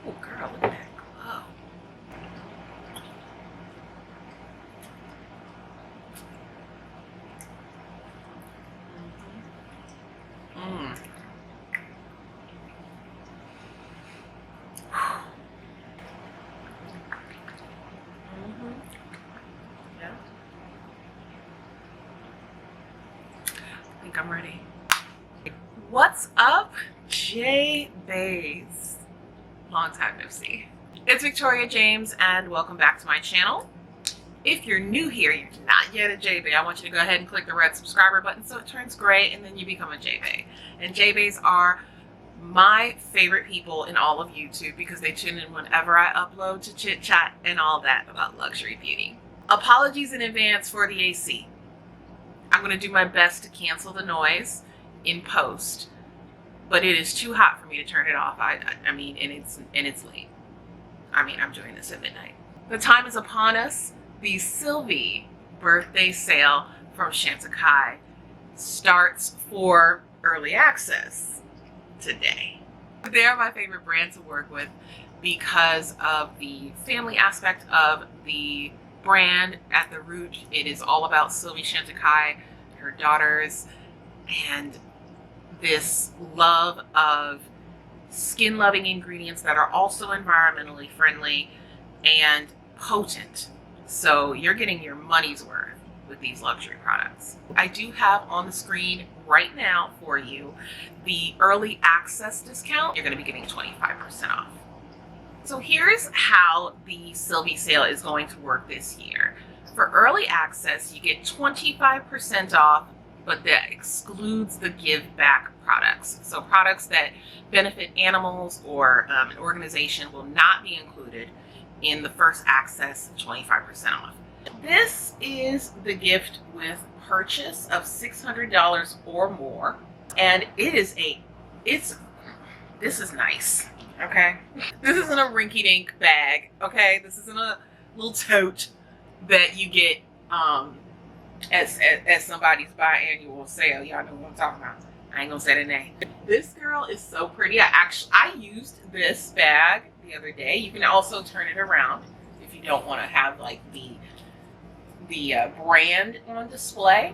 Oh, girl, look at that glow. Mm. Yeah. I think I'm ready. What's up, J-Bays? Long time no see. It's Victoria James and welcome back to my channel. If you're new here, you're not yet a J-Bay, I want you to go ahead and click the red subscriber button so it turns gray and then you become a J-Bay. And J-Bays are my favorite people in all of YouTube because they tune in whenever I upload to chit chat and all that about luxury beauty. Apologies in advance for the AC. I'm going to do my best to cancel the noise in post, but it is too hot for me to turn it off. I mean, and it's late. I mean, I'm doing this at midnight. The time is upon us. The Sylvie birthday sale from Chantecaille starts for early access today. They are my favorite brand to work with because of the family aspect of the brand. At the root, it is all about Sylvie Chantecaille, her daughters, and this love of skin loving ingredients that are also environmentally friendly and potent. So you're getting your money's worth with these luxury products. I do have on the screen right now for you the early access discount. You're going to be getting 25% off. So here's how the Sylvie sale is going to work this year. For early access, you get 25% off, but that excludes the give back products. So products that benefit animals or an organization will not be included in the first access 25% off. This is the gift with purchase of $600 or more. And this is nice, okay? This isn't a rinky-dink bag, okay? This isn't a little tote that you get at somebody's biannual sale. Y'all know what I'm talking about. I ain't gonna say the name. This girl is so pretty. I used this bag the other day. You can also turn it around if you don't want to have like the brand on display.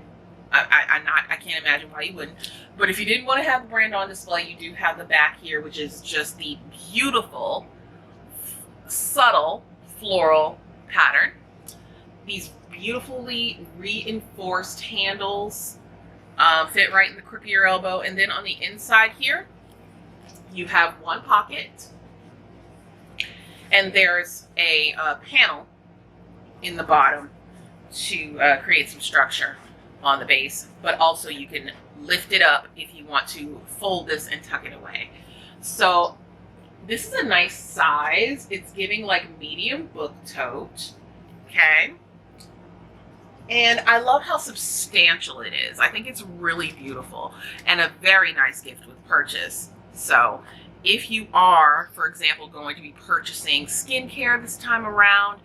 I can't imagine why you wouldn't. But if you didn't want to have the brand on display, you do have the back here, which is just the beautiful, subtle floral pattern. These beautifully reinforced handles fit right in the crook of your elbow. And then on the inside here, you have one pocket. And there's a panel in the bottom to create some structure on the base. But also you can lift it up if you want to fold this and tuck it away. So this is a nice size. It's giving like medium book tote. Okay. And I love how substantial it is. I think it's really beautiful and a very nice gift with purchase. So if you are, for example, going to be purchasing skincare this time around,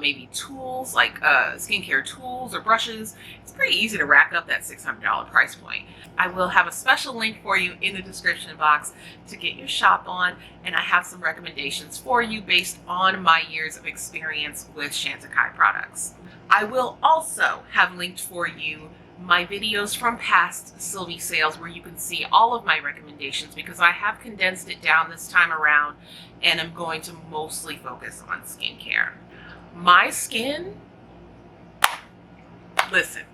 maybe tools like skincare tools or brushes, it's pretty easy to rack up that $600 price point. I will have a special link for you in the description box to get your shop on, and I have some recommendations for you based on my years of experience with Chantecaille products. I will also have linked for you my videos from past Sylvie sales where you can see all of my recommendations because I have condensed it down this time around and I'm going to mostly focus on skincare. My skin, listen,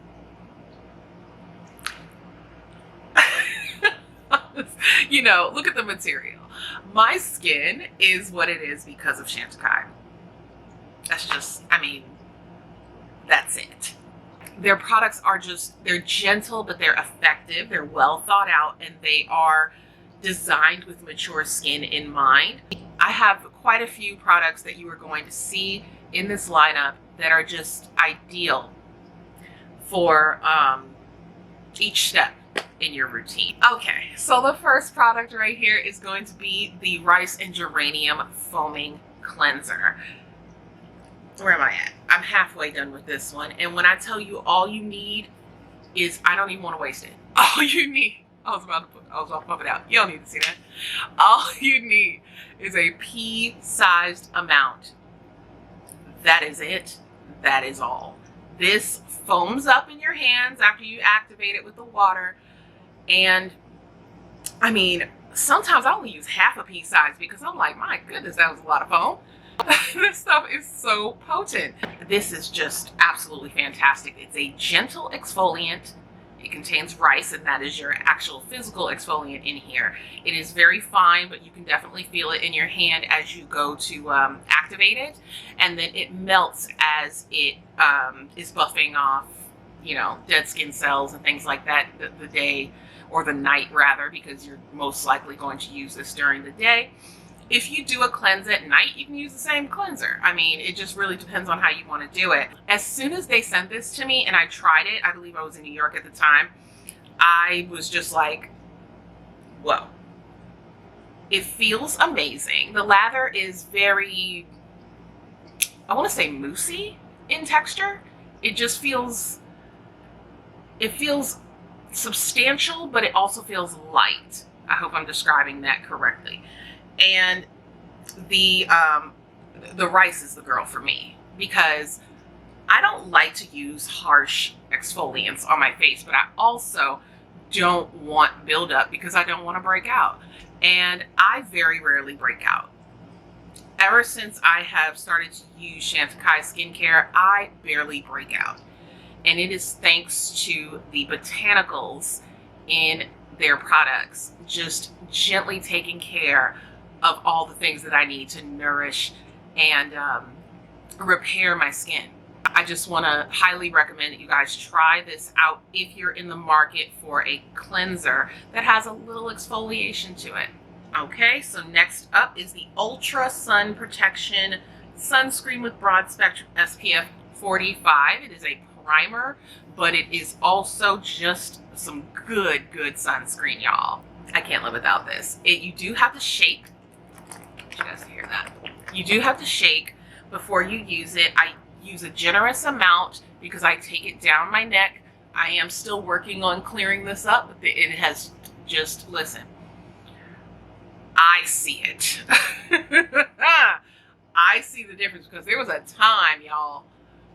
you know, look at the material. My skin is what it is because of Chantecaille. That's just, I mean, that's it. Their products are just, they're gentle, but they're effective. They're well thought out, and they are designed with mature skin in mind. I have quite a few products that you are going to see in this lineup that are just ideal for each step in your routine. Okay, so the first product right here is going to be the Rice and Geranium Foaming Cleanser. Where am I at? I'm halfway done with this one. And when I tell you all you need is, I don't even want to waste it. All you need, I was about to put, I was all pumping out. You don't need to see that. All you need is a pea-sized amount. That is it. That is all. This foams up in your hands after you activate it with the water. And I mean, sometimes I only use half a pea size because I'm like, my goodness, that was a lot of foam. This stuff is so potent. This is just absolutely fantastic. It's a gentle exfoliant. It contains rice, and that is your actual physical exfoliant in here. It is very fine, but you can definitely feel it in your hand as you go to activate it. And then it melts as it is buffing off, you know, dead skin cells and things like that the day, or the night rather, because you're most likely going to use this during the day. If you do a cleanse at night, you can use the same cleanser. I mean, it just really depends on how you want to do it. As soon as they sent this to me and I tried it, I believe I was in New York at the time, I was just like, whoa. It feels amazing. The lather is very, I want to say moussey in texture. It just feels, it feels substantial, but it also feels light. I hope I'm describing that correctly. And the rice is the girl for me, because I don't like to use harsh exfoliants on my face, but I also don't want buildup because I don't want to break out. And I very rarely break out. Ever since I have started to use Chantecaille skincare, I barely break out. And it is thanks to the botanicals in their products, just gently taking care of all the things that I need to nourish and repair my skin. I just want to highly recommend that you guys try this out if you're in the market for a cleanser that has a little exfoliation to it. Okay, so next up is the Ultra Sun Protection Sunscreen with Broad Spectrum SPF 45. It is a primer, but it is also just some good sunscreen, y'all. I can't live without this. You do have to shake. You guys hear that? You do have to shake before you use it. I use a generous amount because I take it down my neck. I am still working on clearing this up, but it has just, listen, I see it. I see the difference, because there was a time, y'all,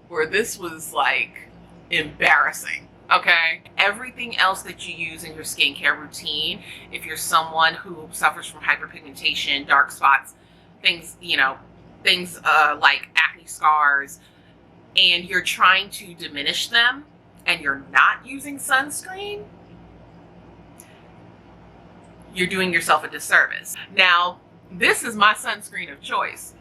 where this was like embarrassing. Okay, everything else that you use in your skincare routine, if you're someone who suffers from hyperpigmentation, dark spots, things, you know, things like acne scars, and you're trying to diminish them and you're not using sunscreen, you're doing yourself a disservice. Now, this is my sunscreen of choice.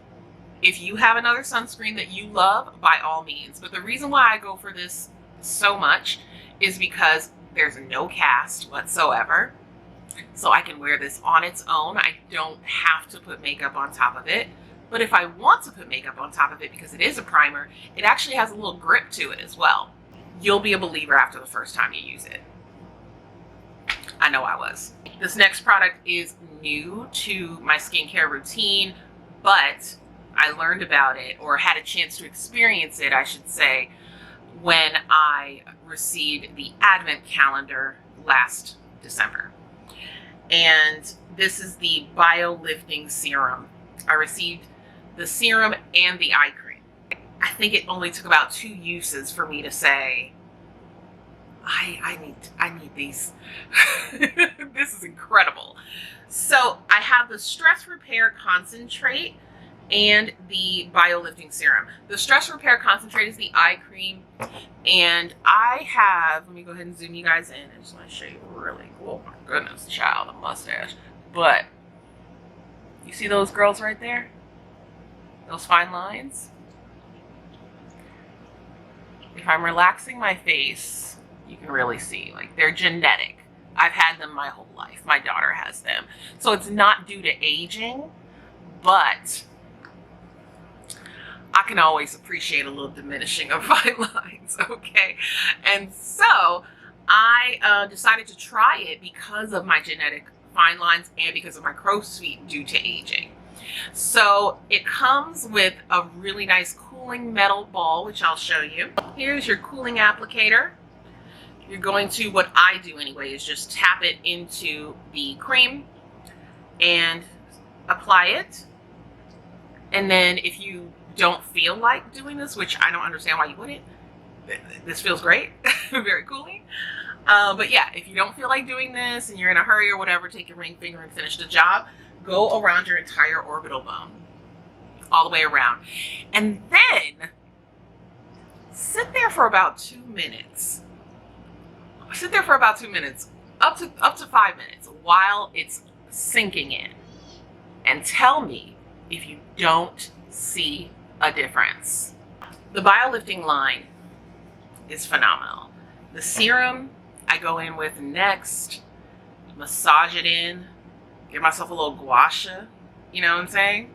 If you have another sunscreen that you love, by all means. But the reason why I go for this so much is because there's no cast whatsoever. So I can wear this on its own. I don't have to put makeup on top of it. But if I want to put makeup on top of it, because it is a primer, it actually has a little grip to it as well. You'll be a believer after the first time you use it. I know I was. This next product is new to my skincare routine, but I learned about it, or had a chance to experience it, I should say, when I received the Advent calendar last December. And this is the Lifting Serum. I received the serum and the eye cream. I think it only took about 2 uses for me to say, I need these. This is incredible. So I have the Stress Repair Concentrate and the Lifting Serum. The Stress Repair Concentrate is the eye cream, and I have, let me go ahead and zoom you guys in. I just want to show you really, oh my goodness, child, a mustache. But you see those girls right there? Those fine lines? If I'm relaxing my face, you can really see, like, they're genetic. I've had them my whole life. My daughter has them. So it's not due to aging, but I can always appreciate a little diminishing of fine lines, okay? And so I decided to try it because of my genetic fine lines and because of my crow's feet due to aging. So it comes with a really nice cooling metal ball, which I'll show you. Here's your cooling applicator. you're going to, what I do anyway, is just tap it into the cream and apply it. And then if you don't feel like doing this, which I don't understand why you wouldn't, this feels great, very cooling. But yeah, if you don't feel like doing this and you're in a hurry or whatever, take your ring finger and finish the job. Go around your entire orbital bone, all the way around. And then sit there for about 2 minutes. Sit there for about 2 minutes, up to 5 minutes, while it's sinking in. And tell me if you don't see a difference. The BioLifting line is phenomenal. The serum I go in with next, massage it in, give myself a little gua sha, you know what I'm saying?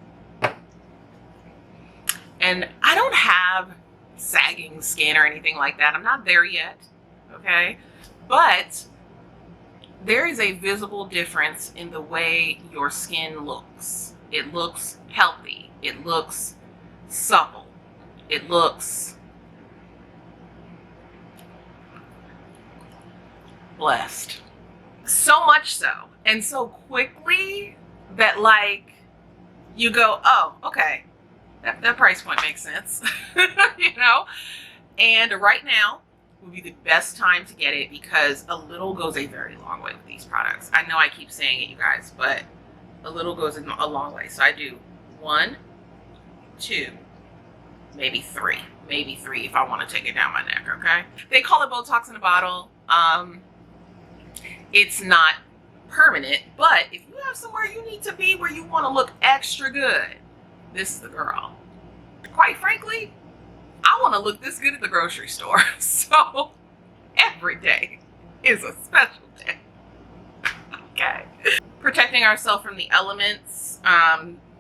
And I don't have sagging skin or anything like that. I'm not there yet, okay? But there is a visible difference in the way your skin looks. It looks healthy. It looks supple. It looks blessed. So much so, and so quickly, that like you go, oh, okay, that price point makes sense. You know? And right now would be the best time to get it, because a little goes a very long way with these products. I know I keep saying it, you guys, but a little goes a long way. So I do 1, 2, maybe 3 if I want to take it down my neck. Okay, they call it Botox in a bottle. It's not permanent, but if you have somewhere you need to be where you want to look extra good, this is the girl. Quite frankly, I want to look this good at the grocery store. So every day is a special day. Okay. Protecting ourselves from the elements,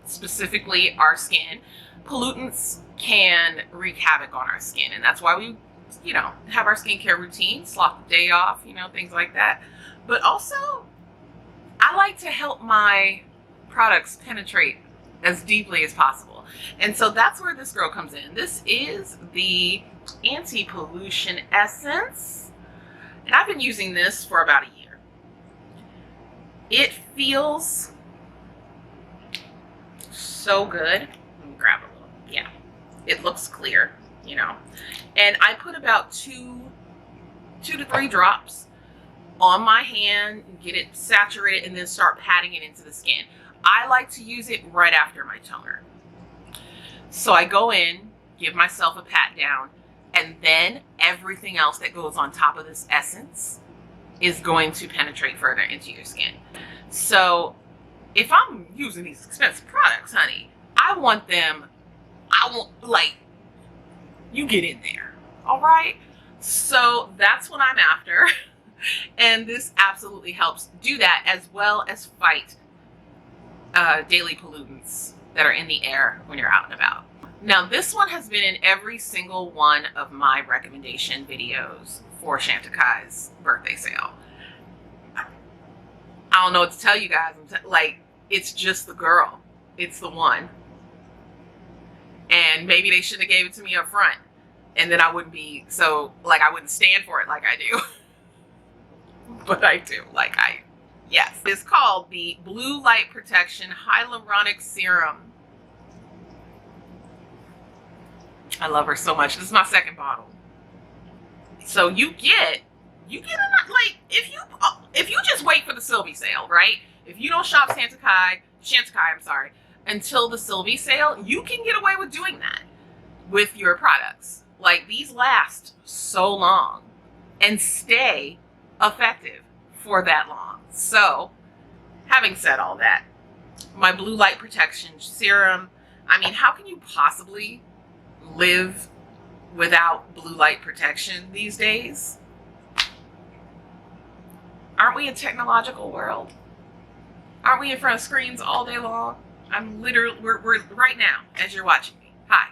specifically our skin. Pollutants can wreak havoc on our skin, and that's why we, you know, have our skincare routine, slough the day off, you know, things like that. But also, I like to help my products penetrate as deeply as possible. And so that's where this girl comes in. This is the Anti-Pollution Essence. And I've been using this for about a year. It feels so good. Let me grab a little. Yeah. It looks clear, you know. And I put about 2 to 3 drops on my hand, get it saturated, and then start patting it into the skin. I like to use it right after my toner. So I go in, give myself a pat down, and then everything else that goes on top of this essence is going to penetrate further into your skin. So if I'm using these expensive products, honey, I want, like, you get in there, all right? So that's what I'm after. And this absolutely helps do that, as well as fight daily pollutants that are in the air when you're out and about. Now, this one has been in every single one of my recommendation videos for Chantecaille's birthday sale. I don't know what to tell you guys. Like, it's just the girl. It's the one. And maybe they should have gave it to me up front, and then I wouldn't be so, like, I wouldn't stand for it like I do. But I do, yes. It's called the Blue Light Protection Hyaluronic Serum. I love her so much. This is my second bottle. So you get like, if you just wait for the Sylvie sale, right? If you don't shop Chantecaille, I'm sorry, until the Sylvie sale, you can get away with doing that with your products. Like, these last so long and stay effective for that long. So, having said all that, my Blue Light Protection Serum, I mean, how can you possibly live without blue light protection these days? Aren't we a technological world? Aren't we in front of screens all day long? I'm literally, we're right now, as you're watching me. Hi.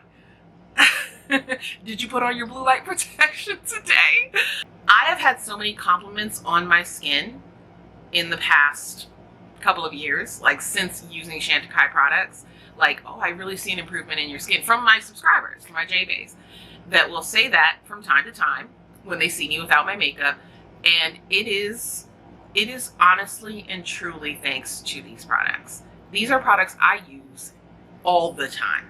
Did you put on your blue light protection today? I have had so many compliments on my skin in the past couple of years, like since using Chantecaille products, like, oh, I really see an improvement in your skin, from my subscribers, from my J-Base, that will say that from time to time when they see me without my makeup. And it is honestly and truly thanks to these products. These are products I use all the time.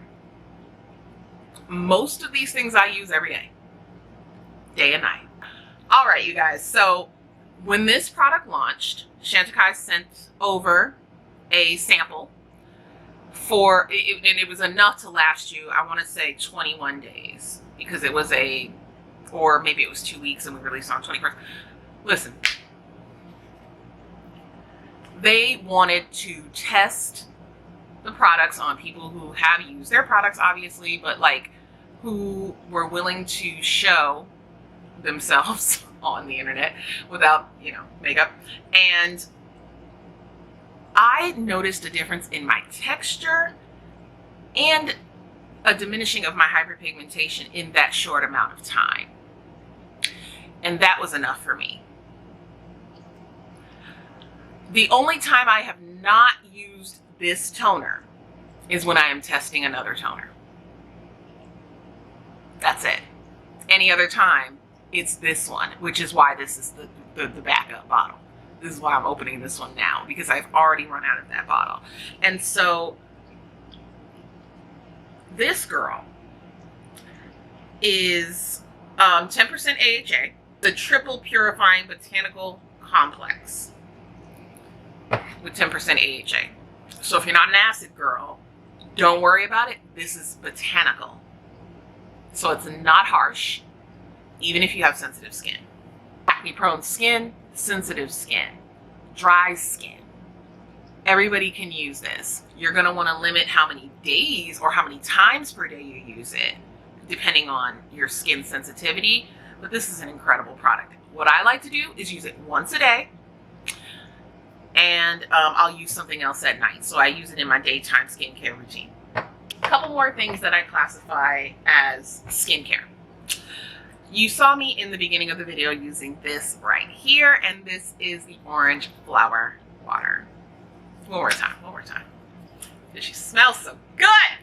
Most of these things I use every day and night. All right, you guys. So when this product launched, Chantecaille sent over a sample for it, and it was enough to last you, I want to say 21 days, because it was or maybe it was 2 weeks and we released on 21st. Listen, they wanted to test the products on people who have used their products, obviously, but like who were willing to show themselves on the internet without, you know, makeup. And I noticed a difference in my texture and a diminishing of my hyperpigmentation in that short amount of time. And that was enough for me. The only time I have not used this toner is when I am testing another toner. That's it. Any other time, it's this one, which is why this is the backup bottle. This is why I'm opening this one now, because I've already run out of that bottle. And so this girl is 10% AHA, the triple purifying botanical complex with 10% AHA. So if you're not an acid girl, don't worry about it. This is botanical. So it's not harsh, even if you have sensitive skin. Acne prone skin, sensitive skin, dry skin. Everybody can use this. You're gonna wanna limit how many days or how many times per day you use it, depending on your skin sensitivity. But this is an incredible product. What I like to do is use it once a day, and I'll use something else at night. So I use it in my daytime skincare routine. A couple more things that I classify as skincare. You saw me in the beginning of the video using this right here, and this is the orange flower water. One more time. She smells so good.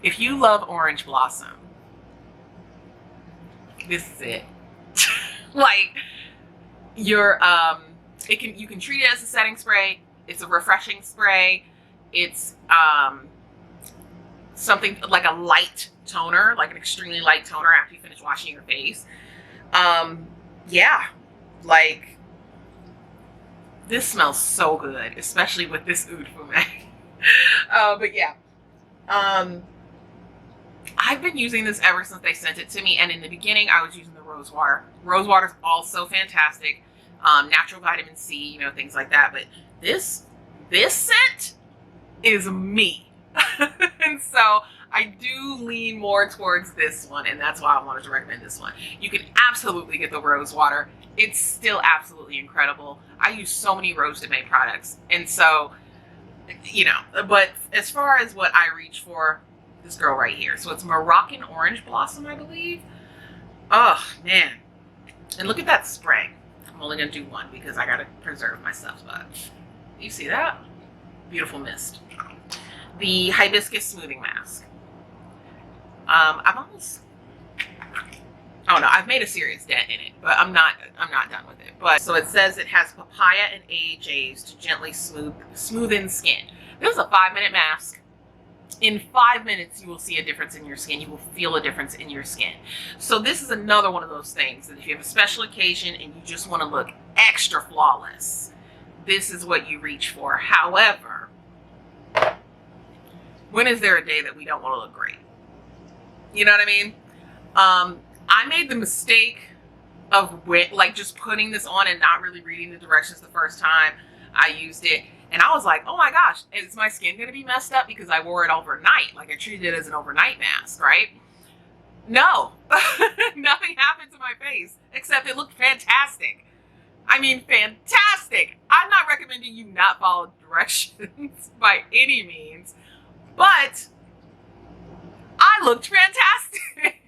If you love orange blossom, this is it. Like, you can treat it as a setting spray. It's a refreshing spray. It's something like a light toner, like an extremely light toner after you finish washing your face. Yeah, like, this smells so good, especially with this Oud Fumè. But yeah, I've been using this ever since they sent it to me, and in the beginning I was using the rose water. Rose water is also fantastic, natural vitamin C, you know, things like that. But this scent is me. And so I do lean more towards this one, and that's why I wanted to recommend this one. You can absolutely get the rose water. It's still absolutely incredible. I use so many Rose de May products, and so, you know, but as far as what I reach for, this girl right here. So it's Moroccan Orange Blossom, I believe. Oh, man. And look at that spray. I'm only going to do one because I got to preserve myself, but you see that? Beautiful mist. The Hibiscus Smoothing Mask. I've made a serious dent in it, but I'm not done with it. But so it says it has papaya and AHAs to gently smoothen skin. This is a 5-minute mask. In 5 minutes, you will see a difference in your skin. You will feel a difference in your skin. So this is another one of those things that if you have a special occasion and you just want to look extra flawless, this is what you reach for. However, when is there a day that we don't want to look great? You know what I mean? I made the mistake of just putting this on and not really reading the directions the first time I used it. And I was like, oh my gosh, is my skin going to be messed up because I wore it overnight? Like, I treated it as an overnight mask, right? No, nothing happened to my face except it looked fantastic. I mean, fantastic. I'm not recommending you not follow directions by any means, but I looked fantastic.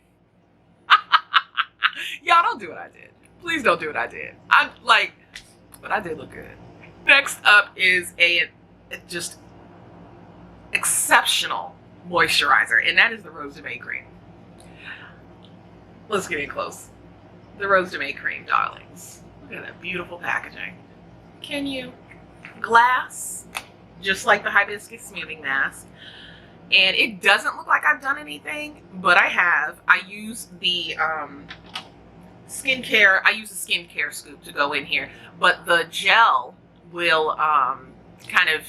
Y'all don't do what I did. Please don't do what I did. But I did look good. Next up is a just exceptional moisturizer, and that is the Rose de Mai Cream. Let's get in close. The Rose de Mai Cream, darlings. Look at that beautiful packaging. Can you? Glass, just like the Hibiscus smoothing mask. And it doesn't look like I've done anything, but I have. I use the skincare. I use a skincare scoop to go in here, but the gel will kind of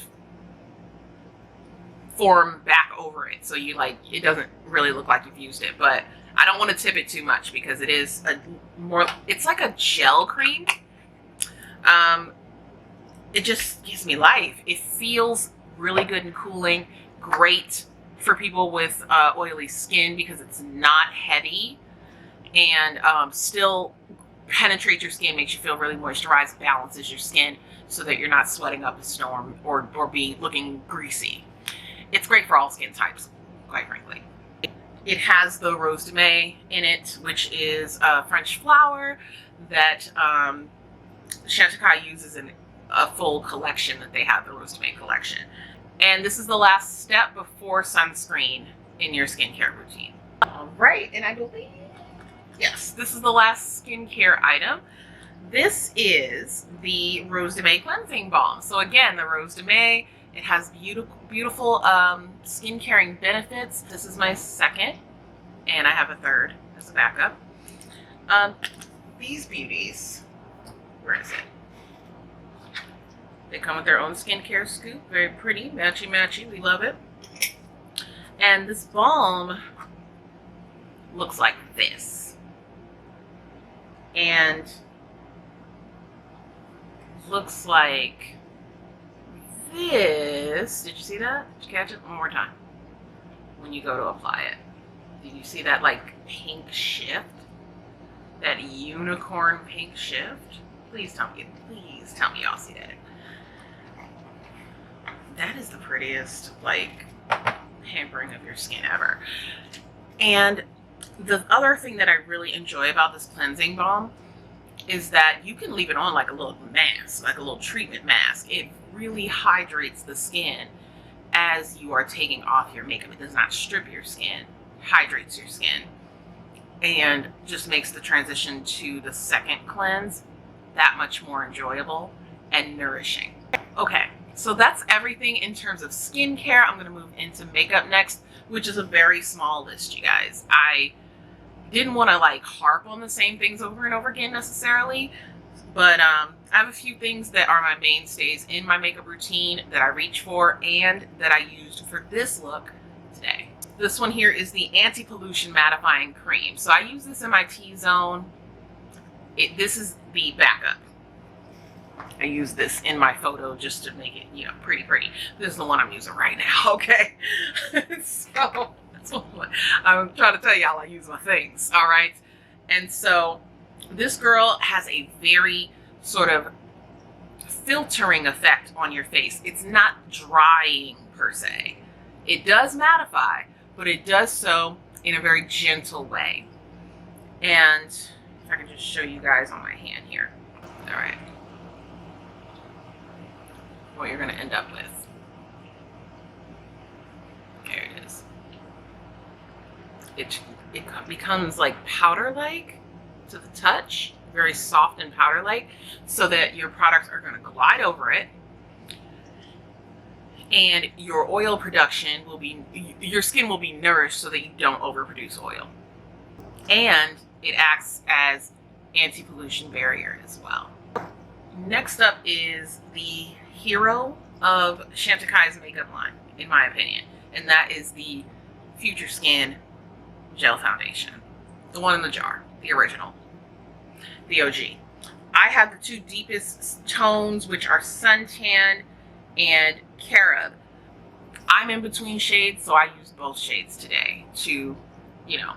form back over it, so you like it doesn't really look like you've used it. But I don't want to tip it too much because it is a more. It's like a gel cream. It just gives me life. It feels really good and cooling. Great for people with oily skin because it's not heavy and still penetrates your skin, makes you feel really moisturized, balances your skin so that you're not sweating up a storm or be looking greasy. It's great for all skin types, quite frankly. It has the Rose de Mai in it, which is a French flower that Chantecaille uses in a full collection that they have, the Rose de Mai collection. And this is the last step before sunscreen in your skincare routine. All right, and I believe, yes, this is the last skincare item. This is the Rose de Mai Cleansing Balm. So again, the Rose de Mai, it has beautiful skin caring benefits. This is my second, and I have a third as a backup. These beauties, where is it? They come with their own skincare scoop. Very pretty, matchy-matchy. We love it. And this balm looks like this. And looks like this. Did you see that? Did you catch it? One more time. When you go to apply it. Did you see that like pink shift? That unicorn pink shift? Please tell me y'all see that. That is the prettiest, like, pampering of your skin ever. And the other thing that I really enjoy about this cleansing balm is that you can leave it on like a little mask, like a little treatment mask. It really hydrates the skin as you are taking off your makeup. It does not strip your skin, hydrates your skin, and just makes the transition to the second cleanse that much more enjoyable and nourishing. Okay. So that's everything in terms of skincare. I'm going to move into makeup next, which is a very small list, you guys. I didn't want to like harp on the same things over and over again necessarily, but I have a few things that are my mainstays in my makeup routine that I reach for and that I used for this look today. This one here is the Anti-Pollution Mattifying Cream. So I use this in my T-zone. This is the backup. I use this in my photo just to make it, you know, pretty. This is the one I'm using right now, okay? So, that's what I'm trying to tell y'all I use my things, all right? And so, this girl has a very sort of filtering effect on your face. It's not drying, per se. It does mattify, but it does so in a very gentle way. And if I can just show you guys on my hand here. All right. What you're going to end up with. There it is. It becomes like powder-like to the touch, very soft and powder-like, so that your products are going to glide over it, and your oil production will be, your skin will be nourished so that you don't overproduce oil. And it acts as anti-pollution barrier as well. Next up is the hero of Chantecaille's makeup line, in my opinion, and that is the Future Skin Gel Foundation. The one in the jar, the original, the OG. I have the two deepest tones, which are Suntan and Carob. I'm in between shades, so I used both shades today to, you know,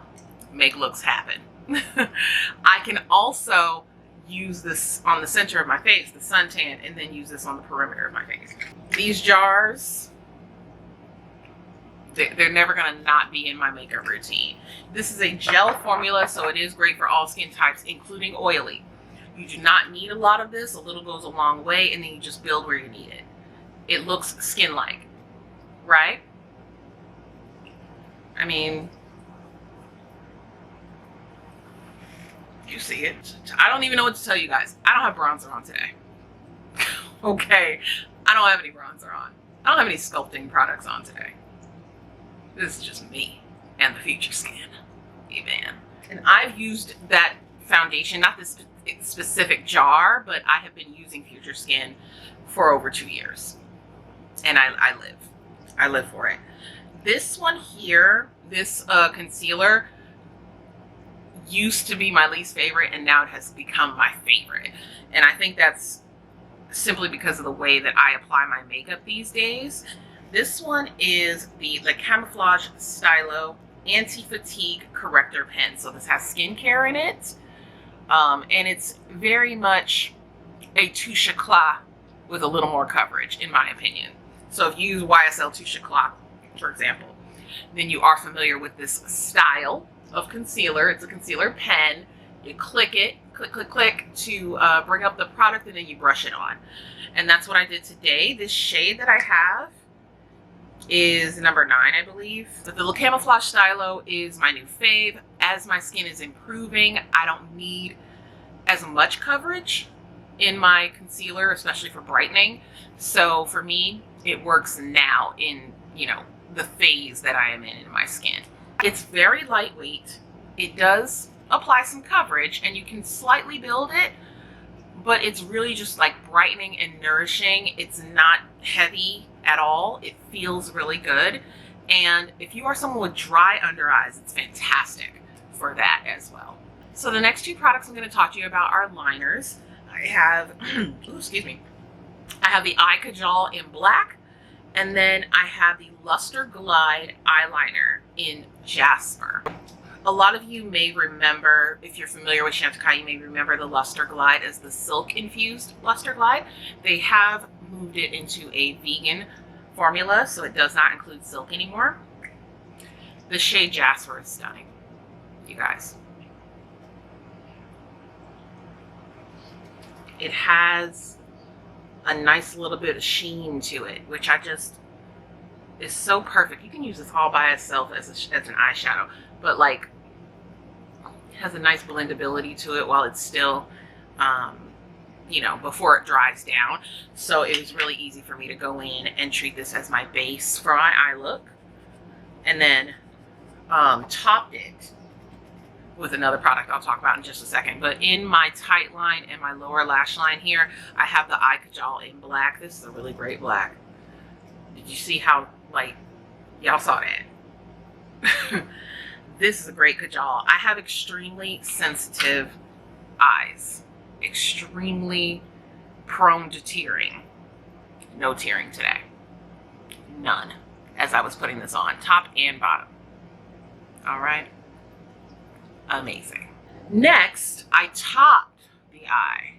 make looks happen. I can also use this on the center of my face, the suntan, and then use this on the perimeter of my face. These jars, they're never gonna not be in my makeup routine. This is a gel formula, so it is great for all skin types, including oily. You do not need a lot of this. A little goes a long way, and then you just build where you need it. It looks skin-like, right? I mean, you see it. I don't even know what to tell you guys. I don't have bronzer on today. Okay, I don't have any bronzer on. I don't have any sculpting products on today. This is just me and the Future Skin. Amen. And I've used that foundation, not this specific jar, but I have been using Future Skin for over 2 years. And I live for it. This one here, this concealer, used to be my least favorite, and now it has become my favorite. And I think that's simply because of the way that I apply my makeup these days. This one is the Camouflage Stylo Anti-Fatigue Corrector Pen. So this has skincare in it. And it's very much a touche éclat with a little more coverage, in my opinion. So if you use YSL touche éclat, for example, then you are familiar with this style of concealer. It's a concealer pen. You click it, click to bring up the product, and then you brush it on. And that's what I did today. This shade that I have is number 9, I believe. But the Camouflage Stylo is my new fave. As my skin is improving, I don't need as much coverage in my concealer, especially for brightening. So for me, it works now in, you know, the phase that I am in my skin. It's very lightweight. It does apply some coverage, and you can slightly build it, but it's really just like brightening and nourishing. It's not heavy at all. It feels really good. And if you are someone with dry under eyes, it's fantastic for that as well. So the next 2 products I'm going to talk to you about are liners. I have, ooh, excuse me. I have the Eye Kajal in black, and then I have the Luster Glide eyeliner in Jasper. A lot of you may remember, if you're familiar with Chantecaille, you may remember the Luster Glide as the silk infused Luster Glide. They have moved it into a vegan formula, so it does not include silk anymore. The shade Jasper is stunning, you guys. It has a nice little bit of sheen to it, which is so perfect. You can use this all by itself as an eyeshadow, but like, it has a nice blendability to it while it's still, you know, before it dries down. So it was really easy for me to go in and treat this as my base for my eye look, and then topped it with another product I'll talk about in just a second. But in my tight line and my lower lash line here, I have the Eye Kajal in black. This is a really great black. Did you see how, like, y'all saw that? This is a great Kajal. I have extremely sensitive eyes, extremely prone to tearing. No tearing today. None, as I was putting this on, top and bottom. All right. Amazing. Next, I topped the eye.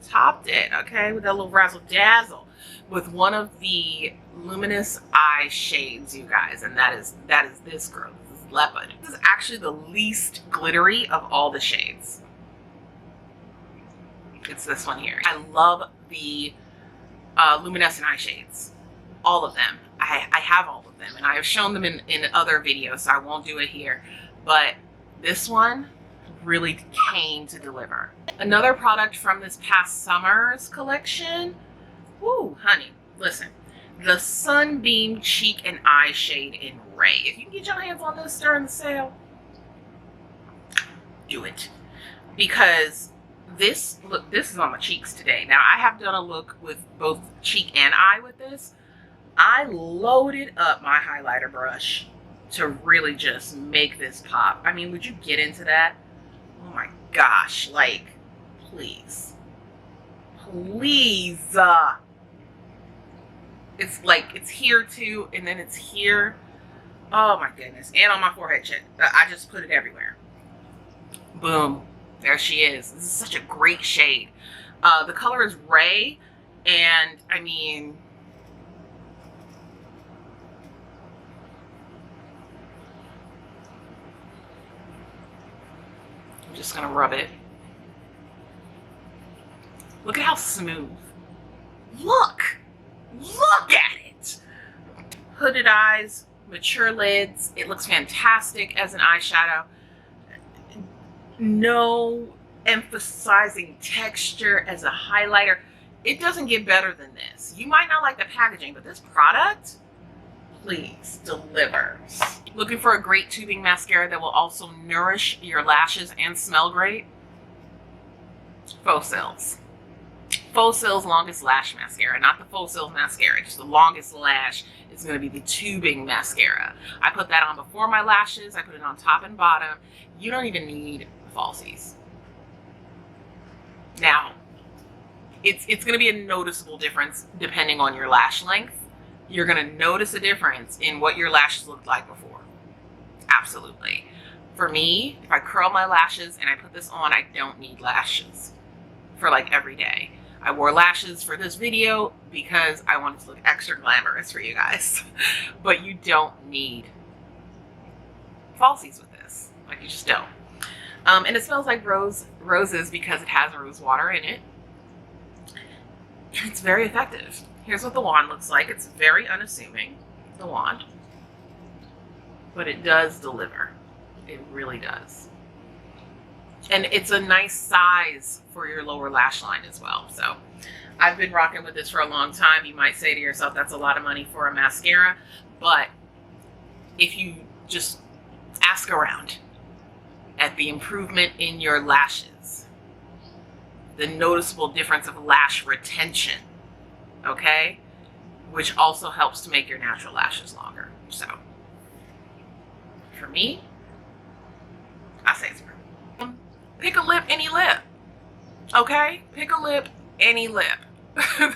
Topped it, okay, with that little razzle dazzle with one of the luminous eye shades, you guys, and that is this girl. This is Leopard. This is actually the least glittery of all the shades. It's this one here. I love the luminescent eye shades. All of them. I have all of them, and I have shown them in other videos, so I won't do it here. But this one really came to deliver. Another product from this past summer's collection. Woo, honey, listen. The Sunbeam Cheek and Eye Shade in Ray. If you can get your hands on this during the sale, do it. Because this is on my cheeks today. Now, I have done a look with both cheek and eye with this. I loaded up my highlighter brush to really just make this pop. I mean, would you get into that? Oh my gosh, like, please. Please. It's like, it's here too, and then it's here. Oh my goodness. And on my forehead cheek. I just put it everywhere. Boom. There she is. This is such a great shade. The color is Ray, and I mean, I'm just gonna rub it. Look at how smooth. Look at it. Hooded eyes, mature lids. It looks fantastic as an eyeshadow. No emphasizing texture as a highlighter. It doesn't get better than this. You might not like the packaging, but this product, please, delivers. Looking for a great tubing mascara that will also nourish your lashes and smell great? Faux Cils. Faux Cils Longest Lash Mascara, not the Faux Cils mascara, just the longest lash is going to be the tubing mascara. I put that on before my lashes. I put it on top and bottom. You don't even need falsies. Now, it's going to be a noticeable difference depending on your lash length. You're going to notice a difference in what your lashes looked like before. Absolutely. For me, if I curl my lashes and I put this on, I don't need lashes for like every day. I wore lashes for this video because I wanted to look extra glamorous for you guys. But you don't need falsies with this. Like, you just don't. And it smells like roses because it has rose water in it. And it's very effective. Here's what the wand looks like. It's very unassuming, the wand. But it does deliver. It really does. And it's a nice size for your lower lash line as well. So I've been rocking with this for a long time. You might say to yourself, that's a lot of money for a mascara. But if you just ask around at the improvement in your lashes, the noticeable difference of lash retention, okay? Which also helps to make your natural lashes longer. So for me, I say it's pick a lip, any lip. Okay? Pick a lip, any lip.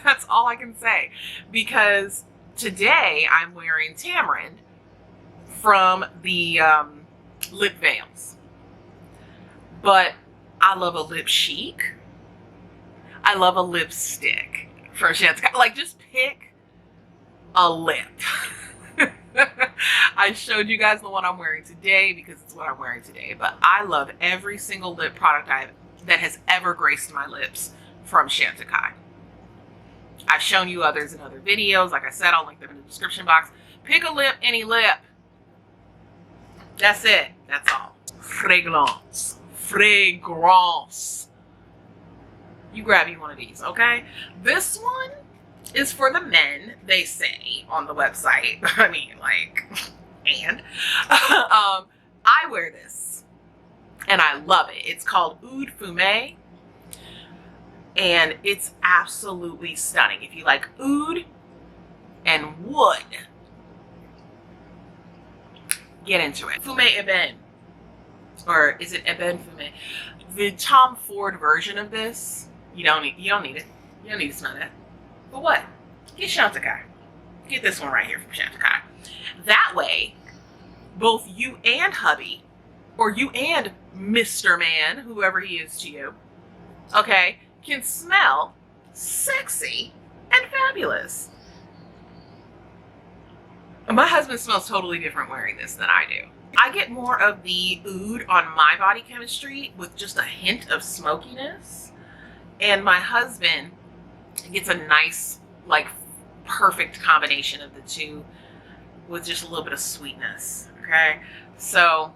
That's all I can say. Because today I'm wearing Tamarind from the lip veils. But I love a lip chic. I love a lipstick from Chantecaille. Like, just pick a lip. I showed you guys the one I'm wearing today because it's what I'm wearing today. But I love every single lip product that has ever graced my lips from Chantecaille. I've shown you others in other videos. Like I said, I'll link them in the description box. Pick a lip, any lip. That's it. That's all. Fragrance. Fragrance. You grab you one of these, okay? This one is for the men, they say on the website. I mean, like, and I wear this and I love it. It's called Oud Fumè and it's absolutely stunning. If you like oud and wood, get into it. Fumè Eben, or is it Eben Fumè? The Tom Ford version of this, you don't need it. You don't need to smell that. But what? Get Chantecaille. Get this one right here from Chantecaille. That way, both you and hubby, or you and Mr. Man, whoever he is to you, okay, can smell sexy and fabulous. My husband smells totally different wearing this than I do. I get more of the oud on my body chemistry with just a hint of smokiness. And my husband gets a nice, like, perfect combination of the two with just a little bit of sweetness, okay? So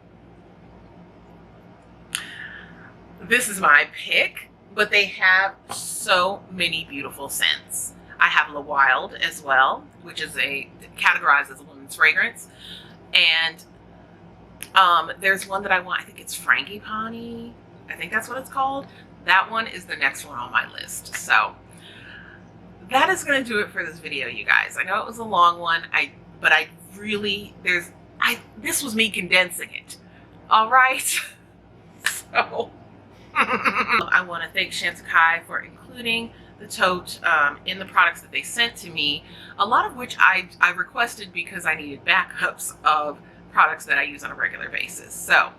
this is my pick, but they have so many beautiful scents. I have La Wild as well, which is categorized as a women's fragrance. And there's one that I want, I think it's Frangipani. I think that's what it's called. That one is the next one on my list. So that is going to do it for this video, you guys. I know it was a long one, but this was me condensing it. All right. So I want to thank Chantecaille for including the tote in the products that they sent to me, a lot of which I requested because I needed backups of products that I use on a regular basis. So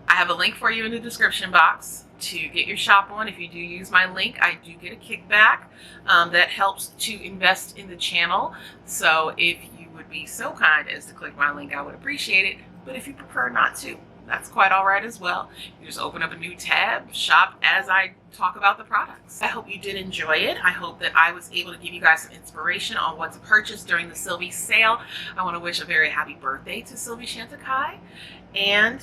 I have a link for you in the description box to get your shop on. If you do use my link, I do get a kickback that helps to invest in the channel. So if you would be so kind as to click my link, I would appreciate it. But if you prefer not to, that's quite all right as well. You just open up a new tab, shop as I talk about the products. I hope you did enjoy it. I hope that I was able to give you guys some inspiration on what to purchase during the Sylvie sale. I want to wish a very happy birthday to Sylvie Chantecaille, and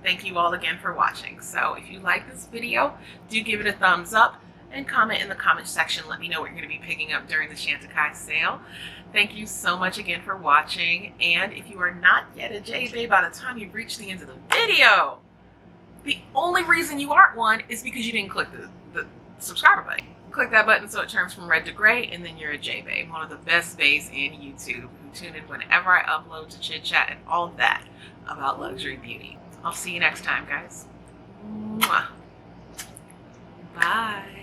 thank you all again for watching. So if you like this video, do give it a thumbs up and comment in the comment section. Let me know what you're going to be picking up during the Chantecaille sale. Thank you so much again for watching. And if you are not yet a JBabe by the time you've reached the end of the video, the only reason you aren't one is because you didn't click the subscriber button. Click that button so it turns from red to gray, and then you're a JBabe, one of the best babes in YouTube, who tune in whenever I upload to chit chat and all of that about luxury beauty. I'll see you next time, guys. Mwah. Bye.